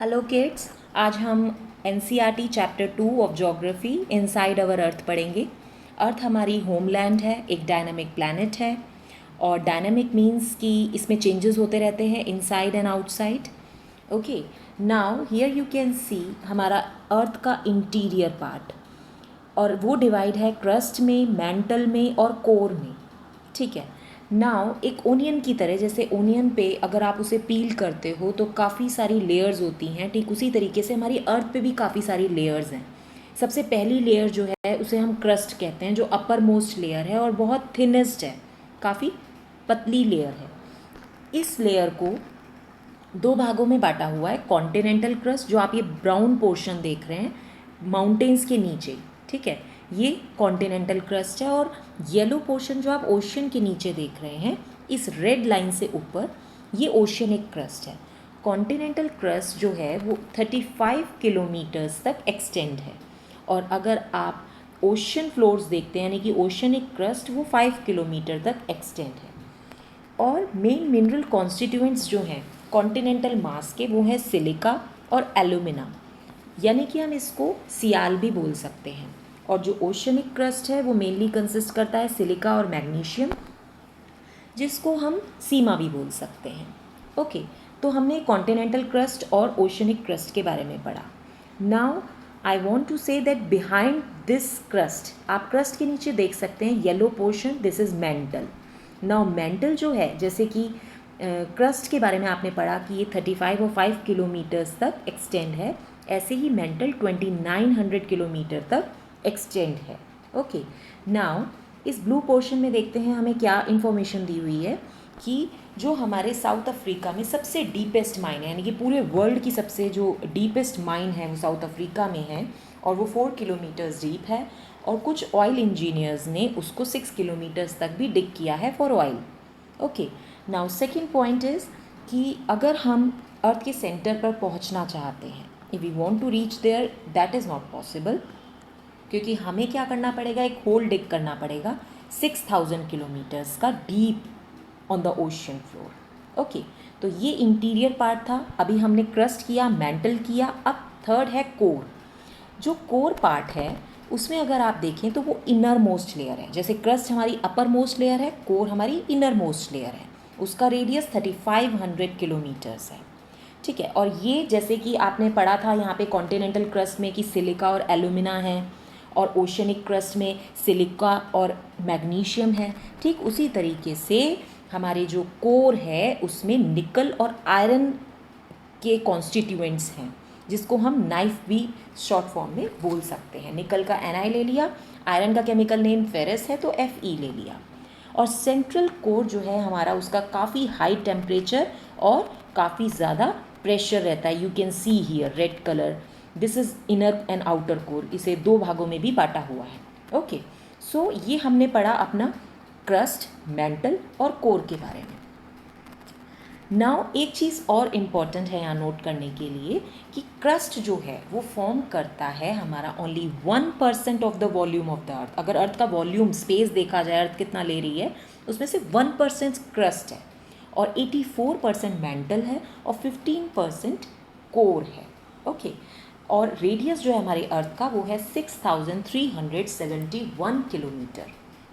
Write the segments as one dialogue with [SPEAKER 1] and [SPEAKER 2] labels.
[SPEAKER 1] Hello kids, आज हम NCERT chapter 2 of geography inside our earth पढ़ेंगे। अर्थ हमारी होमलैंड है, एक डायनामिक प्लैनेट है और डायनामिक मीन्स कि इसमें चेंजेस होते रहते हैं inside and outside. Okay, now here you can see हमारा अर्थ का इंटीरियर पार्ट, और वो डिवाइड है क्रस्ट में, मैंटल में और कोर में। ठीक है, नाउ एक ओनियन की तरह, जैसे ओनियन पे अगर आप उसे पील करते हो तो काफ़ी सारी लेयर्स होती हैं, ठीक उसी तरीके से हमारी अर्थ पे भी काफ़ी सारी लेयर्स हैं। सबसे पहली लेयर जो है उसे हम क्रस्ट कहते हैं, जो अपर मोस्ट लेयर है और बहुत थिनेस्ट है, काफ़ी पतली लेयर है। इस लेयर को दो भागों में बांटा हुआ है। कॉन्टिनेंटल क्रस्ट, जो आप ये ब्राउन पोर्शन देख रहे हैं माउंटेन्स के नीचे, ठीक है, ये कॉन्टिनेंटल क्रस्ट है। और येलो पोर्शन जो आप ओशन के नीचे देख रहे हैं इस रेड लाइन से ऊपर, ये ओशियनिक क्रस्ट है। कॉन्टिनेंटल क्रस्ट जो है वो 35 किलोमीटर्स तक एक्सटेंड है, और अगर आप ओशन फ्लोर्स देखते हैं यानी कि ओशियनिक क्रस्ट, वो 5 किलोमीटर तक एक्सटेंड है। और मेन मिनरल कॉन्स्टिट्यूएंट्स जो हैं कॉन्टिनेंटल मास के, वो हैं सिलिका और एल्यूमिना, यानी कि हम इसको सियाल भी बोल सकते हैं। और जो ओशनिक क्रस्ट है वो मेनली कंसिस्ट करता है सिलिका और मैग्नीशियम, जिसको हम सीमा भी बोल सकते हैं। ओके, तो हमने कॉन्टिनेंटल क्रस्ट और ओशनिक क्रस्ट के बारे में पढ़ा। Now I want to say that behind this crust, आप क्रस्ट के नीचे देख सकते हैं yellow portion, this is mantle. Now mantle जो है, जैसे कि क्रस्ट के बारे में आपने पढ़ा कि ये 35 और 5 किलोमीटर्स तक एक्सटेंड है, ऐसे ही मेंटल 2900 किलोमीटर तक एक्सटेंड है। ओके, नाउ इस ब्लू पोर्शन में देखते हैं हमें क्या इन्फॉर्मेशन दी हुई है कि जो हमारे साउथ अफ्रीका में सबसे डीपेस्ट माइन है, यानी कि पूरे वर्ल्ड की सबसे जो डीपेस्ट माइन है वो साउथ अफ्रीका में है, और वो 4 किलोमीटर्स डीप है। और कुछ ऑयल इंजीनियर्स ने उसको 6 किलोमीटर्स तक भी डिग किया है for oil. Okay, now second point is कि अगर हम अर्थ के सेंटर पर पहुंचना चाहते हैं, if we want to reach there, that is not possible, क्योंकि हमें क्या करना पड़ेगा, एक होल डिग करना पड़ेगा 6000 किलोमीटर्स का deep on the ocean floor. Okay, तो ये इंटीरियर पार्ट था। अभी हमने क्रस्ट किया, मैंटल किया, अब थर्ड है कोर। जो कोर पार्ट है उसमें अगर आप देखें तो वो इनर मोस्ट लेयर है। जैसे क्रस्ट हमारी अपर मोस्ट लेयर है, कोर हमारी इनर मोस्ट लेयर है। उसका रेडियस 3500 किलोमीटर्स है, ठीक है। और ये जैसे कि आपने पढ़ा था यहाँ पे कॉन्टिनेंटल क्रस्ट में कि सिलिका और एल्यूमिना है, और ओशनिक क्रस्ट में सिलिका और मैग्नीशियम है, ठीक उसी तरीके से हमारे जो कोर है उसमें निकल और आयरन के कॉन्स्टिट्यूएंट्स हैं, जिसको हम नाइफ भी शॉर्ट फॉर्म में बोल सकते हैं। निकल का Ni ले लिया, आयरन का केमिकल नेम फेरस है तो Fe ले लिया। और सेंट्रल कोर जो है हमारा, उसका काफ़ी हाई टेम्परेचर और काफ़ी ज़्यादा प्रेशर रहता है। You can see here red colour, this is inner and outer core. इसे दो भागों में भी बांटा हुआ है। ओके, सो ये हमने पढ़ा अपना क्रस्ट, मेंटल और कोर के बारे में। नाउ एक चीज़ और इम्पॉर्टेंट है यहाँ नोट करने के लिए कि क्रस्ट जो है वो फॉर्म करता है हमारा only 1% of the volume of the earth. अगर अर्थ का वॉल्यूम, स्पेस देखा जाए अर्थ कितना ले रही है, उसमें से 1% क्रस्ट है, और 84% मेंटल है, और 15% कोर है। ओके, और रेडियस जो है हमारे अर्थ का वो है 6371 किलोमीटर।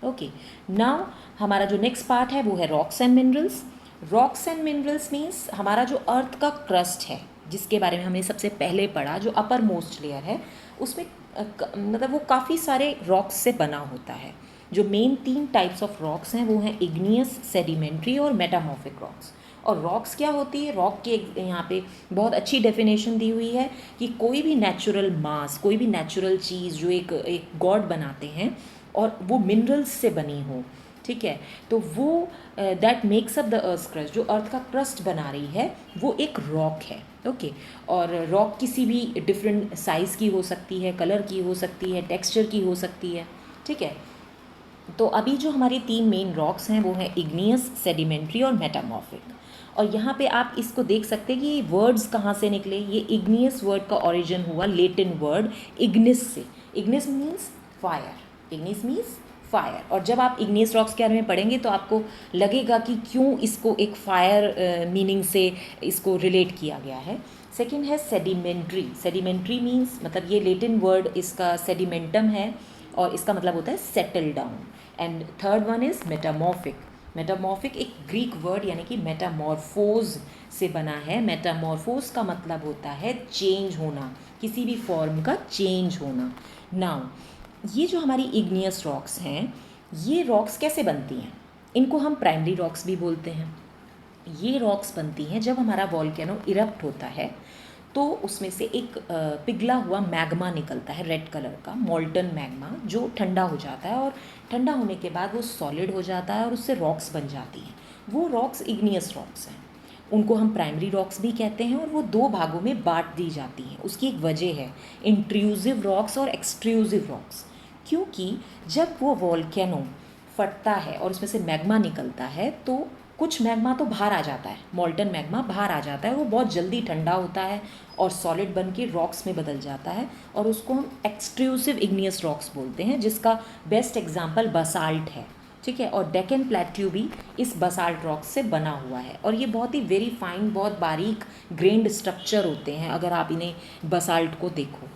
[SPEAKER 1] ओके, नाउ हमारा जो नेक्स्ट पार्ट है वो है rocks and minerals. Rocks and minerals means हमारा जो अर्थ का क्रस्ट है, जिसके बारे में हमने सबसे पहले पढ़ा, जो अपर मोस्ट लेयर है, उसमें मतलब वो काफ़ी सारे रॉक्स से बना होता है। जो मेन 3 टाइप्स ऑफ रॉक्स हैं वो हैं इग्नियस, सेडिमेंट्री और मेटामॉर्फिक रॉक्स। और रॉक्स क्या होती है, रॉक के यहाँ पे बहुत अच्छी डेफिनेशन दी हुई है कि कोई भी नेचुरल मास, कोई भी नेचुरल चीज़ जो एक गॉड बनाते हैं और वो मिनरल्स से बनी हो, ठीक है, तो वो that makes up the earth crust. जो अर्थ का क्रस्ट बना रही है वो एक रॉक है। ओके, और रॉक किसी भी डिफरेंट साइज़ की हो सकती है, कलर की हो सकती है, टेक्सचर की हो सकती है, ठीक है। तो अभी जो हमारी 3 मेन रॉक्स हैं वो हैं इग्नियस, सेडिमेंट्री और मेटामॉर्फिक। और यहाँ पे आप इसको देख सकते हैं कि ये वर्ड्स कहाँ से निकले। ये इग्नियस वर्ड का ओरिजिन हुआ लेटिन वर्ड इग्निस से। Ignis means fire, Ignis means fire. और जब आप इग्नियस रॉक्स के बारे में पढ़ेंगे तो आपको लगेगा कि क्यों इसको एक फायर मीनिंग से इसको रिलेट किया गया है। सेकेंड है सेडिमेंट्री। सेडिमेंट्री मीन्स मतलब ये लेटिन वर्ड इसका सेडिमेंटम है और इसका मतलब होता है settle down. And third one is metamorphic. Metamorphic एक ग्रीक वर्ड यानी कि मेटामॉर्फोज से बना है। मेटामॉर्फोज का मतलब होता है चेंज होना, किसी भी फॉर्म का चेंज होना। नाउ ये जो हमारी इग्नियस रॉक्स हैं, ये रॉक्स कैसे बनती हैं? इनको हम प्राइमरी रॉक्स भी बोलते हैं। ये रॉक्स बनती हैं जब हमारा वॉल्केनो इरप्ट होता है तो उसमें से एक पिघला हुआ मैग्मा निकलता है, रेड कलर का मॉल्टन मैग्मा, जो ठंडा हो जाता है और ठंडा होने के बाद वो सॉलिड हो जाता है और उससे रॉक्स बन जाती हैं। वो रॉक्स इग्नियस रॉक्स हैं। उनको हम प्राइमरी रॉक्स भी कहते हैं और वो दो भागों में बांट दी जाती हैं। उसकी एक वजह है, इंट्रूसिव रॉक्स और एक्सट्रूसिव रॉक्स। क्योंकि जब वो वॉल्केनो फटता है और उसमें से मैग्मा निकलता है तो कुछ मैग्मा तो बाहर आ जाता है, मॉल्टन मैग्मा बाहर आ जाता है, वो बहुत जल्दी ठंडा होता है और सॉलिड बन के रॉक्स में बदल जाता है और उसको हम एक्सट्रूसिव इग्नियस रॉक्स बोलते हैं, जिसका बेस्ट एग्जांपल बसाल्ट है। ठीक है, और डेक्कन प्लेट्यू भी इस बसाल्ट रॉक्स से बना हुआ है और ये बहुत ही वेरी फाइन, बहुत बारीक ग्रेन्ड स्ट्रक्चर होते हैं अगर आप इन्हें बसाल्ट को देखो।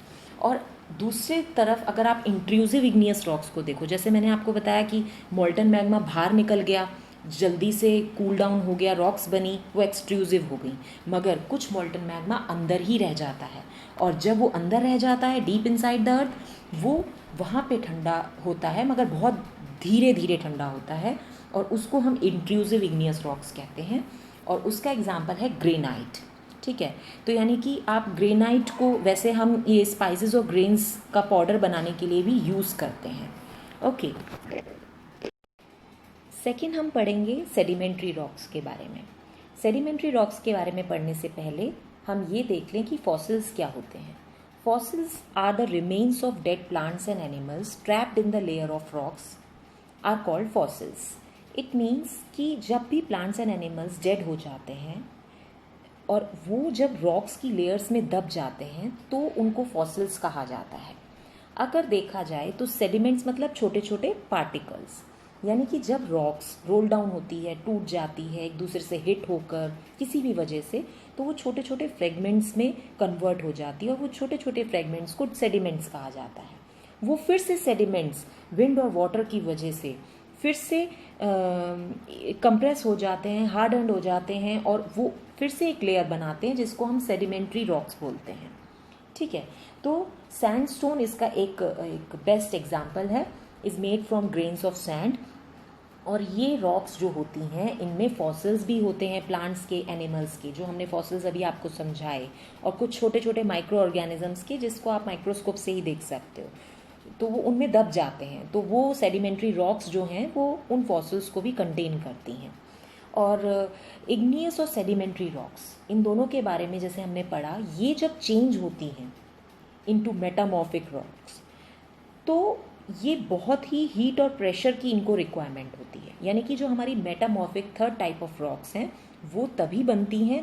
[SPEAKER 1] और दूसरी तरफ अगर आप इंट्रूसिव इग्नियस रॉक्स को देखो, जैसे मैंने आपको बताया कि मॉल्टन मैग्मा बाहर निकल गया, जल्दी से कूल डाउन हो गया, रॉक्स बनी, वो एक्सट्रूसिव हो गई। मगर कुछ मॉल्टन मैग्मा अंदर ही रह जाता है और जब वो अंदर रह जाता है डीप इनसाइड द अर्थ, वो वहाँ पे ठंडा होता है मगर बहुत धीरे धीरे ठंडा होता है और उसको हम इंट्रूसिव इग्नियस रॉक्स कहते हैं। और उसका एग्जाम्पल है ग्रेनाइट। ठीक है, तो यानी कि आप ग्रेनाइट को, वैसे हम ये स्पाइसेस और ग्रेन्स का पाउडर बनाने के लिए भी यूज़ करते हैं। ओके, सेकेंड हम पढ़ेंगे सेडिमेंट्री रॉक्स के बारे में। सेडिमेंट्री रॉक्स के बारे में पढ़ने से पहले हम ये देख लें कि फॉसिल्स क्या होते हैं। Fossils are the remains of dead plants and animals trapped in the layer of rocks are called fossils. It means कि जब भी प्लांट्स एंड एनिमल्स डेड हो जाते हैं और वो जब रॉक्स की लेयर्स में दब जाते हैं तो उनको फॉसिल्स कहा जाता है। अगर देखा जाए तो सेडिमेंट्स मतलब छोटे छोटे पार्टिकल्स, यानी कि जब रॉक्स रोल डाउन होती है, टूट जाती है एक दूसरे से हिट होकर किसी भी वजह से, तो वो छोटे छोटे फ्रेगमेंट्स में कन्वर्ट हो जाती है और वो छोटे छोटे फ्रेगमेंट्स को सेडिमेंट्स कहा जाता है। वो फिर से सेडिमेंट्स विंड और वाटर की वजह से फिर से कंप्रेस हो जाते हैं, हार्डन्ड हो जाते हैं और वो फिर से एक लेयर बनाते हैं जिसको हम सेडिमेंट्री रॉक्स बोलते हैं। ठीक है, तो सैंडस्टोन इसका एक बेस्ट एग्जाम्पल है, is made from grains of sand. और ये रॉक्स जो होती हैं इनमें फॉसिल्स भी होते हैं, प्लांट्स के, एनिमल्स के, जो हमने फॉसिल्स अभी आपको समझाए, और कुछ छोटे छोटे माइक्रो ऑर्गेनिजम्स के जिसको आप माइक्रोस्कोप से ही देख सकते हो, तो वो उनमें दब जाते हैं। तो वो सेडिमेंट्री रॉक्स जो हैं वो उन फॉसिल्स को भी कंटेन करती हैं। और इग्नियस और सेडिमेंट्री रॉक्स, इन दोनों के बारे में जैसे हमने पढ़ा, ये जब चेंज होती हैं इनटू मेटामॉर्फिक रॉक्स तो ये बहुत ही हीट और प्रेशर की इनको रिक्वायरमेंट होती है। यानी कि जो हमारी metamorphic third type of rocks हैं वो तभी बनती हैं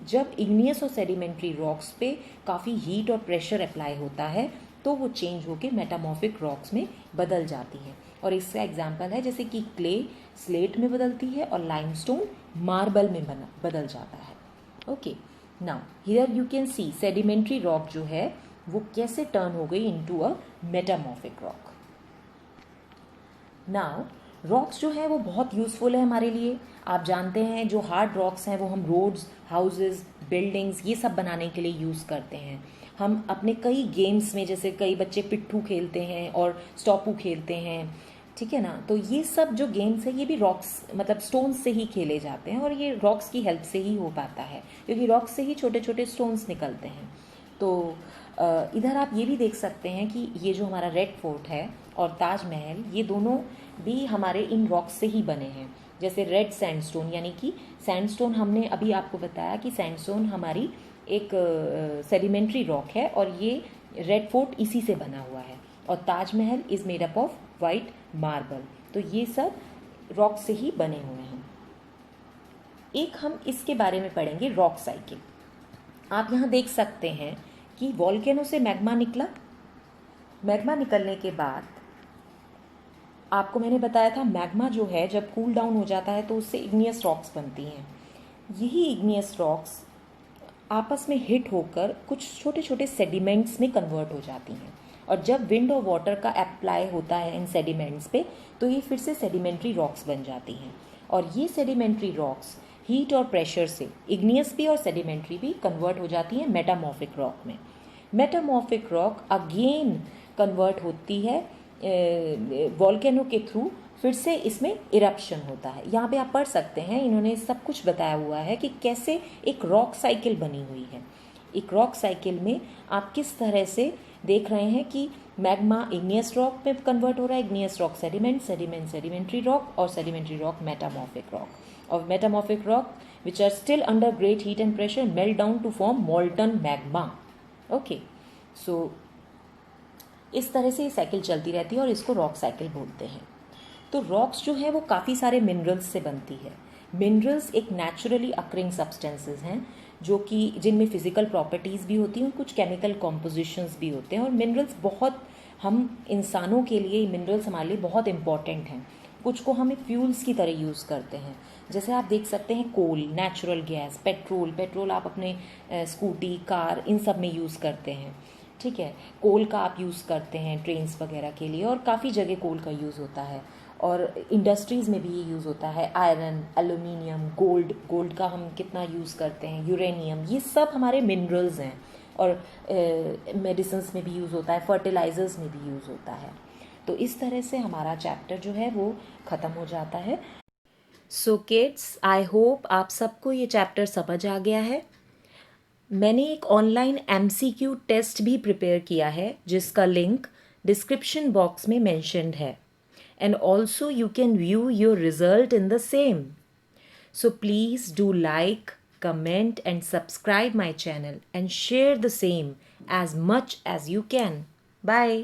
[SPEAKER 1] जब इग्नियस और सेडिमेंट्री रॉक्स पे काफ़ी हीट और प्रेशर अप्लाई होता है, तो वो चेंज होकर मेटामॉर्फिक रॉक्स में बदल जाती हैं। और इसका एग्जाम्पल है जैसे कि क्ले स्लेट में बदलती है और लाइमस्टोन मार्बल में बदल जाता है। Okay, now here you can see sedimentary rock जो है वो कैसे टर्न हो गई into a metamorphic rock. Now rocks जो है वो बहुत यूज़फुल है हमारे लिए। आप जानते हैं जो हार्ड रॉक्स हैं वो हम रोड्स, हाउसेस, बिल्डिंग्स ये सब बनाने के लिए यूज़ करते हैं। हम अपने कई गेम्स में, जैसे कई बच्चे पिट्ठू खेलते हैं और स्टॉपू खेलते हैं, ठीक है ना, तो ये सब जो गेम्स है ये भी रॉक्स मतलब स्टोन्स से ही खेले जाते हैं और ये रॉक्स की हेल्प से ही हो पाता है क्योंकि रॉक्स से ही छोटे छोटे स्टोन्स निकलते हैं। तो इधर आप ये भी देख सकते हैं कि ये जो हमारा रेड फोर्ट है और ताजमहल, ये दोनों भी हमारे इन रॉक्स से ही बने हैं। जैसे रेड सैंडस्टोन, यानी कि सैंडस्टोन हमने अभी आपको बताया कि सैंडस्टोन हमारी एक सेडिमेंट्री रॉक है और ये रेड फोर्ट इसी से बना हुआ है। और Taj Mahal is made up of white marble. तो ये सब रॉक से ही बने हुए हैं। एक हम इसके बारे में पढ़ेंगे, रॉक साइकिल। आप यहाँ देख सकते हैं कि वॉल्केनो से मैग्मा निकला। मैग्मा निकलने के बाद आपको मैंने बताया था मैग्मा जो है जब कूल डाउन हो जाता है तो उससे इग्नियस रॉक्स बनती हैं। यही इग्नियस रॉक्स आपस में हिट होकर कुछ छोटे छोटे सेडिमेंट्स में कन्वर्ट हो जाती हैं, और जब विंड और वाटर का अप्लाई होता है इन सेडिमेंट्स पे तो ये फिर से सेडिमेंट्री रॉक्स बन जाती हैं। और ये सेडिमेंट्री रॉक्स हीट और प्रेशर से इग्नियस भी और सेडिमेंट्री भी कन्वर्ट हो जाती हैं मेटामॉर्फिक रॉक में। मेटामॉर्फिक रॉक अगेन कन्वर्ट होती है वॉल्केनो के थ्रू, फिर से इसमें इरप्शन होता है। यहाँ पे आप पढ़ सकते हैं, इन्होंने सब कुछ बताया हुआ है कि कैसे एक रॉक साइकिल बनी हुई है। एक रॉक साइकिल में आप किस तरह से देख रहे हैं कि मैग्मा इग्नियस रॉक में कन्वर्ट हो रहा है, igneous rock sediment, sediment sedimentary rock, और सेडिमेंट्री रॉक मेटामॉर्फिक रॉक। और metamorphic rock which are still under great heat and pressure melt down to form molten magma. Okay, so इस तरह से ये साइकिल चलती रहती है और इसको रॉक साइकिल बोलते हैं। तो रॉक्स जो है वो काफ़ी सारे मिनरल्स से बनती है। मिनरल्स एक नेचुरली अकरिंग सब्सटेंसेस हैं जो कि जिनमें फिजिकल प्रॉपर्टीज़ भी होती हैं और कुछ केमिकल कॉम्पोजिशंस भी होते हैं। और मिनरल्स बहुत, हम इंसानों के लिए मिनरल्स हमारे लिए बहुत इंपॉर्टेंट हैं। कुछ को हम फ्यूल्स की तरह यूज़ करते हैं, जैसे आप देख सकते हैं कोल, नेचुरल गैस, पेट्रोल आप अपने स्कूटी, कार, इन सब में यूज़ करते हैं। ठीक है, कोल का आप यूज़ करते हैं ट्रेन्स वगैरह के लिए, और काफ़ी जगह कोल का यूज़ होता है। और इंडस्ट्रीज़ में भी ये यूज़ होता है। आयरन, एल्यूमिनियम, गोल्ड का हम कितना यूज़ करते हैं, यूरेनियम, ये सब हमारे मिनरल्स हैं। और मेडिसिन्स में भी यूज़ होता है, फर्टिलाइजर्स में भी यूज़ होता है। तो इस तरह से हमारा चैप्टर जो है वो ख़त्म हो जाता है। सो किड्स, आई होप आप सबको ये चैप्टर समझ आ गया है। मैंने एक ऑनलाइन MCQ टेस्ट भी प्रिपेयर किया है जिसका लिंक डिस्क्रिप्शन बॉक्स में मेंशन्ड है, and also you can view your result in the same. So please do like, comment and subscribe my channel and share the same as much as you can. Bye.